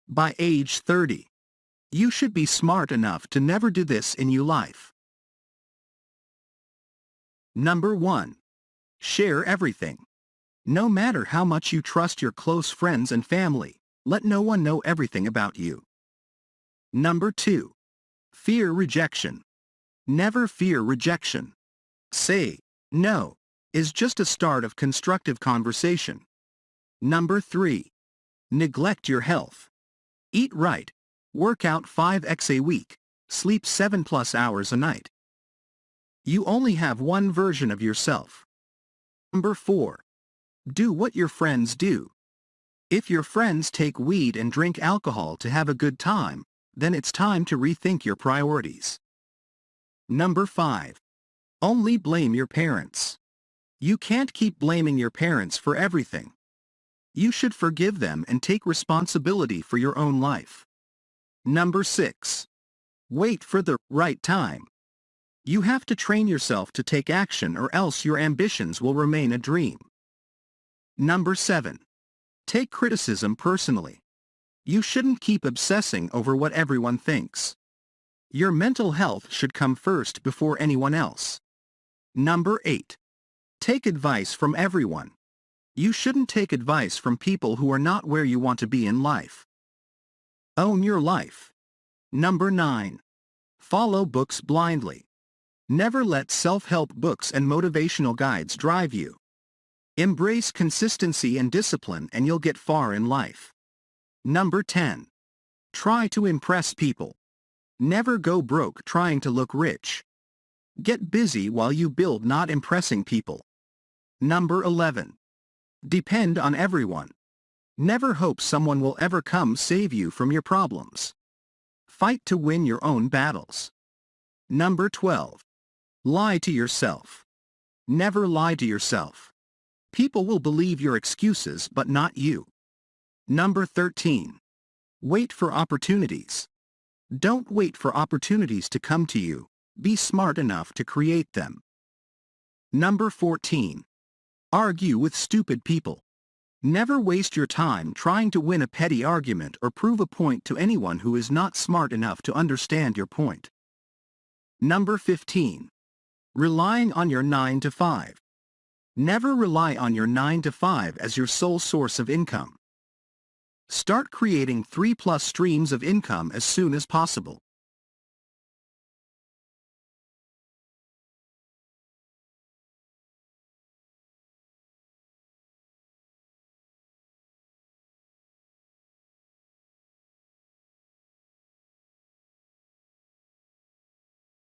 By age 30. You should be smart enough to never do this in your life. Number 1. Share everything. No matter how much you trust your close friends and family, let no one know everything about you. Number 2. Fear rejection. Never fear rejection. Say, no, is just a start of constructive conversation. Number 3. Neglect your health. Eat right. Work out 5x a week. Sleep 7+ hours a night. You only have one version of yourself. Number 4. Do what your friends do. If your friends take weed and drink alcohol to have a good time, then it's time to rethink your priorities. Number 5. Only blame your parents. You can't keep blaming your parents for everything. You should forgive them and take responsibility for your own life. Number 6. Wait for the right time. You have to train yourself to take action, or else your ambitions will remain a dream. Number 7. Take criticism personally. You shouldn't keep obsessing over what everyone thinks. Your mental health should come first before anyone else. Number 8. Take advice from everyone. You shouldn't take advice from people who are not where you want to be in life. Own your life. Number 9. Follow books blindly. Never let self-help books and motivational guides drive you. Embrace consistency and discipline, and you'll get far in life. Number 10. Try to impress people. Never go broke trying to look rich. Get busy while you build, not impressing people. Number 11. Depend on everyone. Never hope someone will ever come save you from your problems. Fight to win your own battles. Number 12. Lie to yourself. Never lie to yourself. People will believe your excuses but not you. Number 13. Wait for opportunities. Don't wait for opportunities to come to you. Be smart enough to create them. Number 14. Argue with stupid people. Never waste your time trying to win a petty argument or prove a point to anyone who is not smart enough to understand your point. Number 15. Relying on your 9 to 5. Never rely on your 9 to 5 as your sole source of income. Start creating 3+ streams of income as soon as possible.